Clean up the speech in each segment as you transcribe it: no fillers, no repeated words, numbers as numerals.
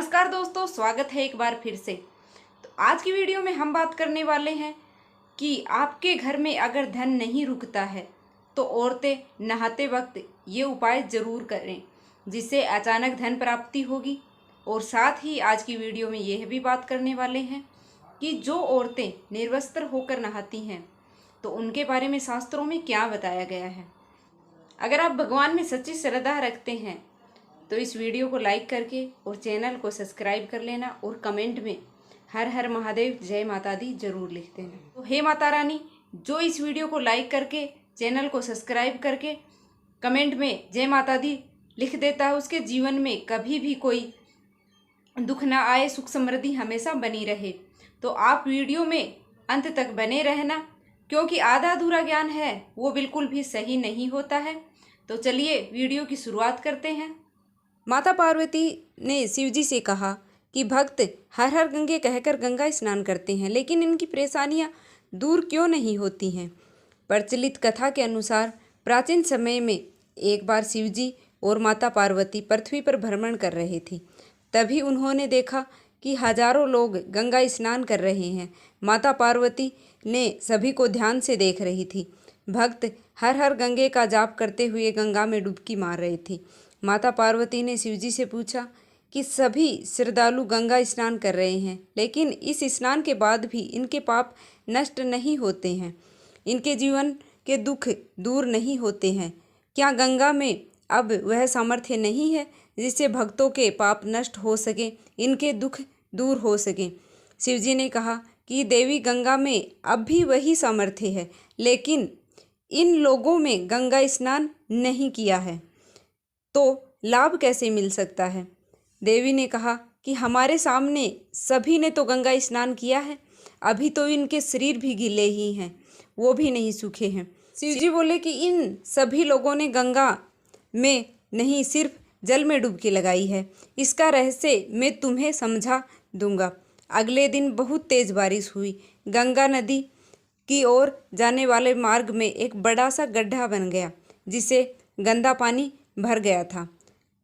नमस्कार दोस्तों, स्वागत है एक बार फिर से। तो आज की वीडियो में हम बात करने वाले हैं कि आपके घर में अगर धन नहीं रुकता है तो औरतें नहाते वक्त ये उपाय ज़रूर करें, जिससे अचानक धन प्राप्ति होगी। और साथ ही आज की वीडियो में यह भी बात करने वाले हैं कि जो औरतें निर्वस्त्र होकर नहाती हैं तो उनके बारे में शास्त्रों में क्या बताया गया है। अगर आप भगवान में सच्ची श्रद्धा रखते हैं तो इस वीडियो को लाइक करके और चैनल को सब्सक्राइब कर लेना और कमेंट में हर हर महादेव जय माता दी जरूर लिख देना। तो हे माता रानी, जो इस वीडियो को लाइक करके चैनल को सब्सक्राइब करके कमेंट में जय माता दी लिख देता है, उसके जीवन में कभी भी कोई दुख ना आए, सुख समृद्धि हमेशा बनी रहे। तो आप वीडियो में अंत तक बने रहना, क्योंकि आधा अधूरा ज्ञान है वो बिल्कुल भी सही नहीं होता है। तो चलिए वीडियो की शुरुआत करते हैं। माता पार्वती ने शिवजी से कहा कि भक्त हर हर गंगे कहकर गंगा स्नान करते हैं, लेकिन इनकी परेशानियां दूर क्यों नहीं होती हैं। प्रचलित कथा के अनुसार प्राचीन समय में एक बार शिवजी और माता पार्वती पृथ्वी पर भ्रमण कर रहे थे। तभी उन्होंने देखा कि हजारों लोग गंगा स्नान कर रहे हैं। माता पार्वती ने सभी को ध्यान से देख रही थी। भक्त हर हर गंगे का जाप करते हुए गंगा में डुबकी मार रहे थे। माता पार्वती ने शिवजी से पूछा कि सभी श्रद्धालु गंगा स्नान कर रहे हैं, लेकिन इस स्नान के बाद भी इनके पाप नष्ट नहीं होते हैं, इनके जीवन के दुख दूर नहीं होते हैं। क्या गंगा में अब वह सामर्थ्य नहीं है जिससे भक्तों के पाप नष्ट हो सके, इनके दुख दूर हो सके। शिवजी ने कहा कि देवी गंगा में अब भी वही सामर्थ्य है, लेकिन इन लोगों में गंगा स्नान नहीं किया है, तो लाभ कैसे मिल सकता है। देवी ने कहा कि हमारे सामने सभी ने तो गंगा स्नान किया है, अभी तो इनके शरीर भी गीले ही हैं, वो भी नहीं सूखे हैं। शिवजी बोले कि इन सभी लोगों ने गंगा में नहीं, सिर्फ जल में डुबकी लगाई है। इसका रहस्य मैं तुम्हें समझा दूंगा। अगले दिन बहुत तेज बारिश हुई। गंगा नदी की ओर जाने वाले मार्ग में एक बड़ा सा गड्ढा बन गया, जिसे गंदा पानी भर गया था।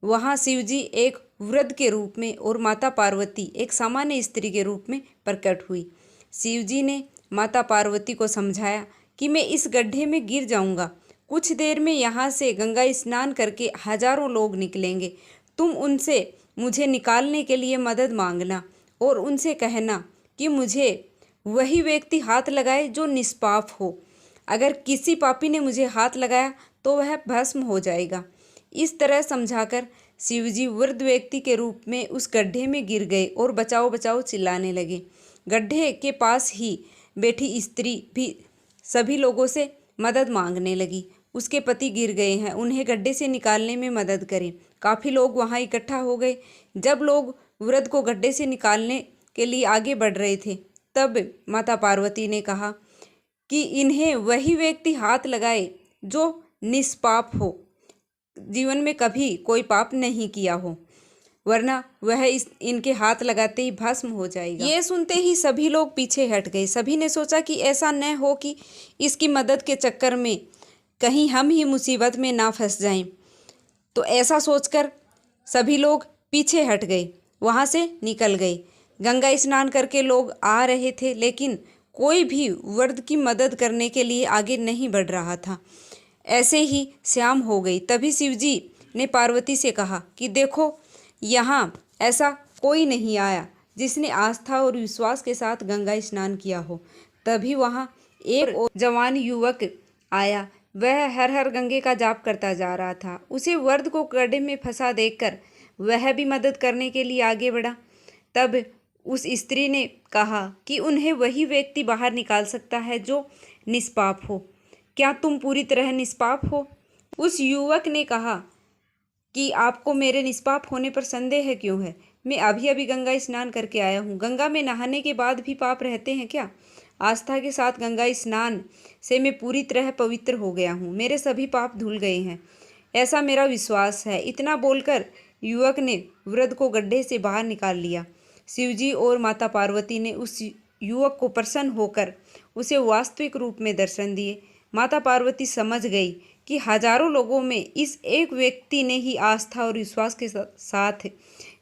वहाँ शिवजी एक वृद्ध के रूप में और माता पार्वती एक सामान्य स्त्री के रूप में प्रकट हुई। शिवजी ने माता पार्वती को समझाया कि मैं इस गड्ढे में गिर जाऊंगा, कुछ देर में यहाँ से गंगा स्नान करके हजारों लोग निकलेंगे। तुम उनसे मुझे निकालने के लिए मदद मांगना और उनसे कहना कि मुझे वही व्यक्ति हाथ लगाए जो निष्पाप हो। अगर किसी पापी ने मुझे हाथ लगाया तो वह भस्म हो जाएगा। इस तरह समझाकर शिवजी वृद्ध व्यक्ति के रूप में उस गड्ढे में गिर गए और बचाओ बचाओ चिल्लाने लगे। गड्ढे के पास ही बैठी स्त्री भी सभी लोगों से मदद मांगने लगी। उसके पति गिर गए हैं, उन्हें गड्ढे से निकालने में मदद करें। काफ़ी लोग वहां इकट्ठा हो गए। जब लोग वृद्ध को गड्ढे से निकालने के लिए आगे बढ़ रहे थे, तब माता पार्वती ने कहा कि इन्हें वही व्यक्ति हाथ लगाए जो निष्पाप हो, जीवन में कभी कोई पाप नहीं किया हो, वरना वह इनके हाथ लगाते ही भस्म हो जाएगा। ये सुनते ही सभी लोग पीछे हट गए। सभी ने सोचा कि ऐसा न हो कि इसकी मदद के चक्कर में कहीं हम ही मुसीबत में ना फंस जाएं। तो ऐसा सोचकर सभी लोग पीछे हट गए, वहाँ से निकल गए। गंगा स्नान करके लोग आ रहे थे, लेकिन कोई भी वृद्ध की मदद करने के लिए आगे नहीं बढ़ रहा था। ऐसे ही शाम हो गई। तभी शिवजी ने पार्वती से कहा कि देखो, यहाँ ऐसा कोई नहीं आया जिसने आस्था और विश्वास के साथ गंगा स्नान किया हो। तभी वहाँ एक जवान युवक आया। वह हर हर गंगे का जाप करता जा रहा था। उसे वृद्ध को गड्ढे में फंसा देखकर वह भी मदद करने के लिए आगे बढ़ा। तब उस स्त्री ने कहा कि उन्हें वही व्यक्ति बाहर निकाल सकता है जो निष्पाप हो। क्या तुम पूरी तरह निष्पाप हो? उस युवक ने कहा कि आपको मेरे निष्पाप होने पर संदेह क्यों है? मैं अभी अभी गंगा स्नान करके आया हूँ। गंगा में नहाने के बाद भी पाप रहते हैं क्या? आस्था के साथ गंगा स्नान से मैं पूरी तरह पवित्र हो गया हूँ, मेरे सभी पाप धुल गए हैं, ऐसा मेरा विश्वास है। इतना बोलकर युवक ने वृद्ध को गड्ढे से बाहर निकाल लिया। शिवजी और माता पार्वती ने उस युवक को प्रसन्न होकर उसे वास्तविक रूप में दर्शन दिए। माता पार्वती समझ गई कि हजारों लोगों में इस एक व्यक्ति ने ही आस्था और विश्वास के साथ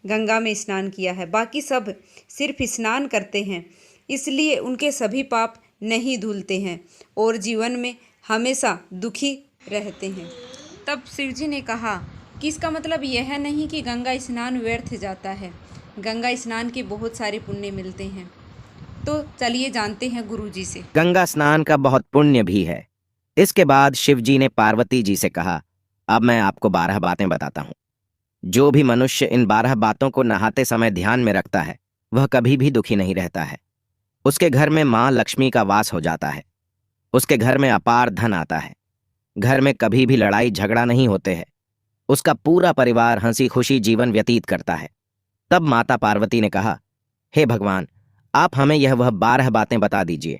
गंगा में स्नान किया है। बाकी सब सिर्फ स्नान करते हैं, इसलिए उनके सभी पाप नहीं धुलते हैं और जीवन में हमेशा दुखी रहते हैं। तब शिव जी ने कहा कि इसका मतलब यह नहीं कि गंगा स्नान व्यर्थ जाता है। गंगा स्नान के बहुत सारे पुण्य मिलते हैं। तो चलिए जानते हैं गुरु जी से। गंगा स्नान का बहुत पुण्य भी है। इसके बाद शिव जी ने पार्वती जी से कहा, अब मैं आपको 12 बातें बताता हूँ। जो भी मनुष्य इन 12 बातों को नहाते समय ध्यान में रखता है वह कभी भी दुखी नहीं रहता है। उसके घर में माँ लक्ष्मी का वास हो जाता है। उसके घर में अपार धन आता है। घर में कभी भी लड़ाई झगड़ा नहीं होते हैं। उसका पूरा परिवार हंसी खुशी जीवन व्यतीत करता है। तब माता पार्वती ने कहा, हे भगवान, आप हमें वह 12 बातें बता दीजिए।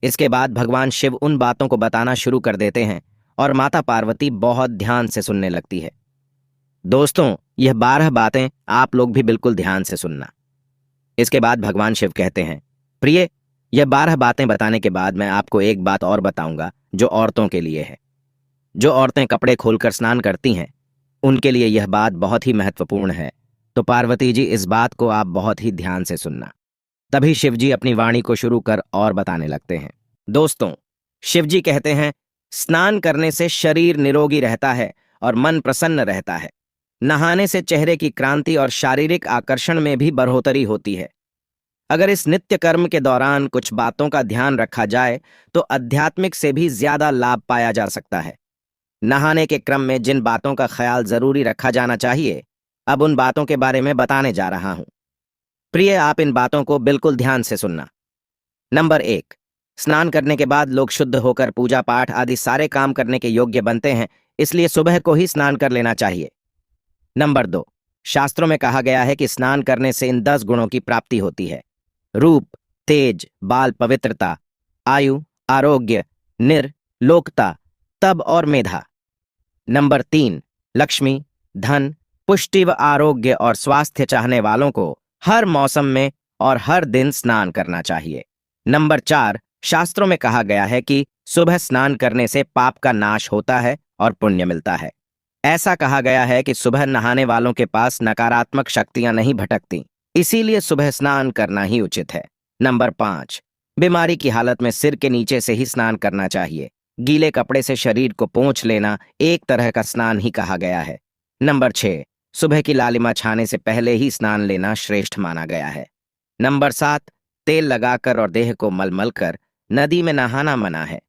इसके बाद भगवान शिव उन बातों को बताना शुरू कर देते हैं और माता पार्वती बहुत ध्यान से सुनने लगती है। दोस्तों, यह 12 बातें आप लोग भी बिल्कुल ध्यान से सुनना। इसके बाद भगवान शिव कहते हैं, प्रिय, यह 12 बातें बताने के बाद मैं आपको एक बात और बताऊंगा जो औरतों के लिए है। जो औरतें कपड़े खोलकर स्नान करती हैं उनके लिए यह बात बहुत ही महत्वपूर्ण है। तो पार्वती जी, इस बात को आप बहुत ही ध्यान से सुनना। तभी शिवजी अपनी वाणी को शुरू कर और बताने लगते हैं। दोस्तों, शिवजी कहते हैं, स्नान करने से शरीर निरोगी रहता है और मन प्रसन्न रहता है। नहाने से चेहरे की क्रांति और शारीरिक आकर्षण में भी बढ़ोतरी होती है। अगर इस नित्य कर्म के दौरान कुछ बातों का ध्यान रखा जाए तो आध्यात्मिक से भी ज्यादा लाभ पाया जा सकता है। नहाने के क्रम में जिन बातों का ख्याल जरूरी रखा जाना चाहिए, अब उन बातों के बारे में बताने जा रहा हूं। प्रिय, आप इन बातों को बिल्कुल ध्यान से सुनना। नंबर 1, स्नान करने के बाद लोग शुद्ध होकर पूजा पाठ आदि सारे काम करने के योग्य बनते हैं, इसलिए सुबह को ही स्नान कर लेना चाहिए। नंबर 2, शास्त्रों में कहा गया है कि स्नान करने से इन 10 गुणों की प्राप्ति होती है: रूप, तेज, बाल पवित्रता, आयु, आरोग्य, लोकता, तप और मेधा। नंबर 3, लक्ष्मी, धन, पुष्टि व आरोग्य और स्वास्थ्य चाहने वालों को हर मौसम में और हर दिन स्नान करना चाहिए। नंबर 4, शास्त्रों में कहा गया है कि सुबह स्नान करने से पाप का नाश होता है और पुण्य मिलता है। ऐसा कहा गया है कि सुबह नहाने वालों के पास नकारात्मक शक्तियां नहीं भटकती, इसीलिए सुबह स्नान करना ही उचित है। नंबर 5, बीमारी की हालत में सिर के नीचे से ही स्नान करना चाहिए। गीले कपड़े से शरीर को पोंछ लेना एक तरह का स्नान ही कहा गया है। नंबर 6, सुबह की लालिमा छाने से पहले ही स्नान लेना श्रेष्ठ माना गया है। नंबर 7, तेल लगाकर और देह को मलमल कर नदी में नहाना मना है।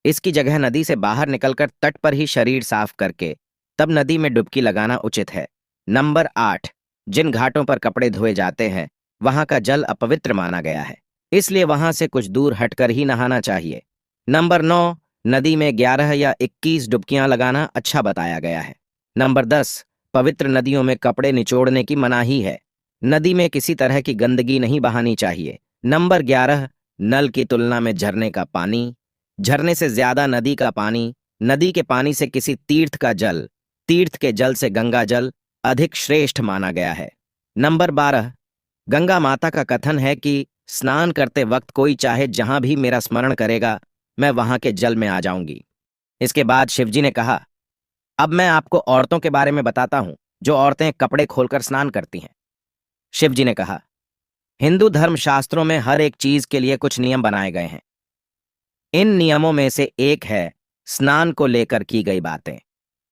इसकी जगह नदी से बाहर निकलकर तट पर ही शरीर साफ करके तब नदी में डुबकी लगाना उचित है। नंबर 8, जिन घाटों पर कपड़े धोए जाते हैं वहां का जल अपवित्र माना गया है, इसलिए वहां से कुछ दूर हटकर ही नहाना चाहिए। नंबर 9, नदी में 11 या 21 डुबकियां लगाना अच्छा बताया गया है। नंबर 10, पवित्र नदियों में कपड़े निचोड़ने की मनाही है। नदी में किसी तरह की गंदगी नहीं बहानी चाहिए। नंबर 11, नल की तुलना में झरने का पानी, झरने से ज्यादा नदी का पानी, नदी के पानी से किसी तीर्थ का जल, तीर्थ के जल से गंगा जल अधिक श्रेष्ठ माना गया है। नंबर 12, गंगा माता का कथन है कि स्नान करते वक्त कोई चाहे जहां भी मेरा स्मरण करेगा मैं वहां के जल में आ जाऊंगी। इसके बाद शिवजी ने कहा, अब मैं आपको औरतों के बारे में बताता हूं जो औरतें कपड़े खोलकर स्नान करती हैं। शिवजी ने कहा, हिंदू धर्म शास्त्रों में हर एक चीज के लिए कुछ नियम बनाए गए हैं। इन नियमों में से एक है स्नान को लेकर की गई बातें।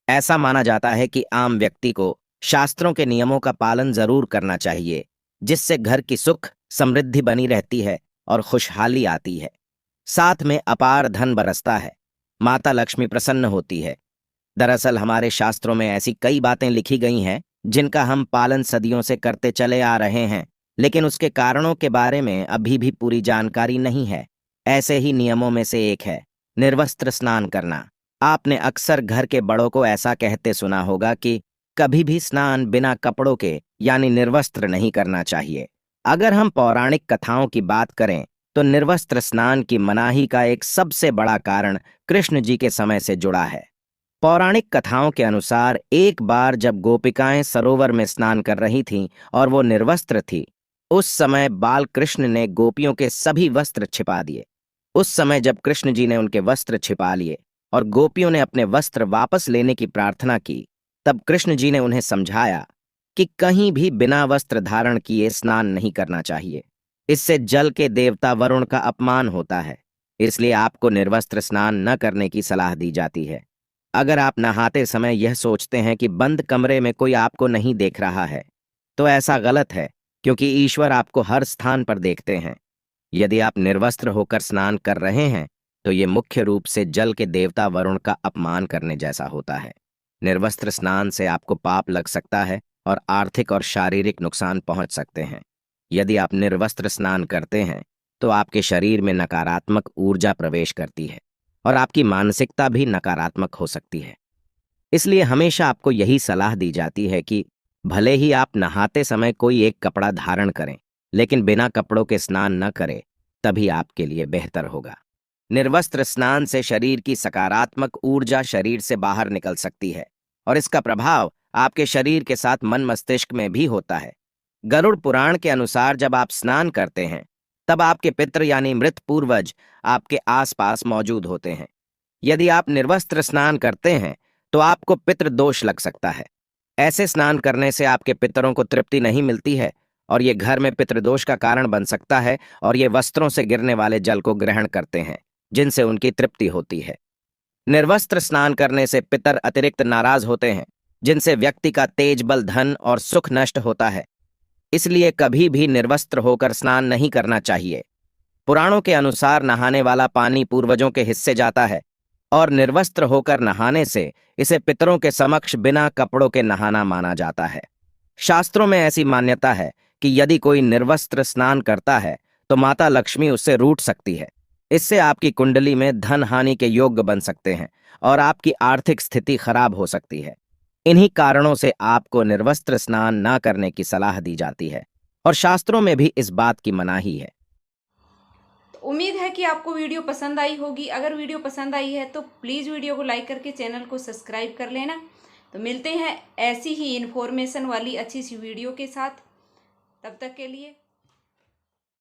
ऐसा माना जाता है कि आम व्यक्ति को शास्त्रों के नियमों का पालन जरूर करना चाहिए, जिससे घर की सुख समृद्धि बनी रहती है और खुशहाली आती है। साथ में अपार धन बरसता है, माता लक्ष्मी प्रसन्न होती है। दरअसल हमारे शास्त्रों में ऐसी कई बातें लिखी गई हैं जिनका हम पालन सदियों से करते चले आ रहे हैं, लेकिन उसके कारणों के बारे में अभी भी पूरी जानकारी नहीं है। ऐसे ही नियमों में से एक है निर्वस्त्र स्नान करना। आपने अक्सर घर के बड़ों को ऐसा कहते सुना होगा कि कभी भी स्नान बिना कपड़ों के यानी निर्वस्त्र नहीं करना चाहिए। अगर हम पौराणिक कथाओं की बात करें तो निर्वस्त्र स्नान की मनाही का एक सबसे बड़ा कारण कृष्ण जी के समय से जुड़ा है। पौराणिक कथाओं के अनुसार एक बार जब गोपिकाएं सरोवर में स्नान कर रही थीं और वो निर्वस्त्र थी, उस समय बाल कृष्ण ने गोपियों के सभी वस्त्र छिपा दिए। उस समय जब कृष्ण जी ने उनके वस्त्र छिपा लिए और गोपियों ने अपने वस्त्र वापस लेने की प्रार्थना की, तब कृष्ण जी ने उन्हें समझाया कि कहीं भी बिना वस्त्र धारण किए स्नान नहीं करना चाहिए। इससे जल के देवता वरुण का अपमान होता है। इसलिए आपको निर्वस्त्र स्नान न करने की सलाह दी जाती है। अगर आप नहाते समय यह सोचते हैं कि बंद कमरे में कोई आपको नहीं देख रहा है, तो ऐसा गलत है, क्योंकि ईश्वर आपको हर स्थान पर देखते हैं। यदि आप निर्वस्त्र होकर स्नान कर रहे हैं, तो ये मुख्य रूप से जल के देवता वरुण का अपमान करने जैसा होता है। निर्वस्त्र स्नान से आपको पाप लग सकता है और आर्थिक और शारीरिक नुकसान पहुंच सकते हैं। यदि आप निर्वस्त्र स्नान करते हैं, तो आपके शरीर में नकारात्मक ऊर्जा प्रवेश करती है और आपकी मानसिकता भी नकारात्मक हो सकती है। इसलिए हमेशा आपको यही सलाह दी जाती है कि भले ही आप नहाते समय कोई एक कपड़ा धारण करें, लेकिन बिना कपड़ों के स्नान न करें, तभी आपके लिए बेहतर होगा। निर्वस्त्र स्नान से शरीर की सकारात्मक ऊर्जा शरीर से बाहर निकल सकती है और इसका प्रभाव आपके शरीर के साथ मन मस्तिष्क में भी होता है। गरुड़ पुराण के अनुसार जब आप स्नान करते हैं, तब आपके पितृ यानी मृत पूर्वज आपके आसपास मौजूद होते हैं। यदि आप निर्वस्त्र स्नान करते हैं, तो आपको पितृ दोष लग सकता है। ऐसे स्नान करने से आपके पितरों को तृप्ति नहीं मिलती है और ये घर में पितृदोष का कारण बन सकता है और ये वस्त्रों से गिरने वाले जल को ग्रहण करते हैं, जिनसे उनकी तृप्ति होती है। निर्वस्त्र स्नान करने से पितर अतिरिक्त नाराज होते हैं, जिनसे व्यक्ति का तेज बल, धन और सुख नष्ट होता है। इसलिए कभी भी निर्वस्त्र होकर स्नान नहीं करना चाहिए। पुराणों के अनुसार नहाने वाला पानी पूर्वजों के हिस्से जाता है और निर्वस्त्र होकर नहाने से इसे पितरों के समक्ष बिना कपड़ों के नहाना माना जाता है। शास्त्रों में ऐसी मान्यता है कि यदि कोई निर्वस्त्र स्नान करता है, तो माता लक्ष्मी उससे रूठ सकती है। इससे आपकी कुंडली में धन हानि के योग्य बन सकते हैं और आपकी आर्थिक स्थिति खराब हो सकती है। इन्हीं कारणों से आपको निर्वस्त्र स्नान न करने की सलाह दी जाती है और शास्त्रों में भी इस बात की मनाही है। उम्मीद है कि आपको वीडियो पसंद आई होगी। अगर वीडियो पसंद आई है तो प्लीज़ वीडियो को लाइक करके चैनल को सब्सक्राइब कर लेना। तो मिलते हैं ऐसी ही इन्फॉर्मेशन वाली अच्छी सी वीडियो के साथ। तब तक के लिए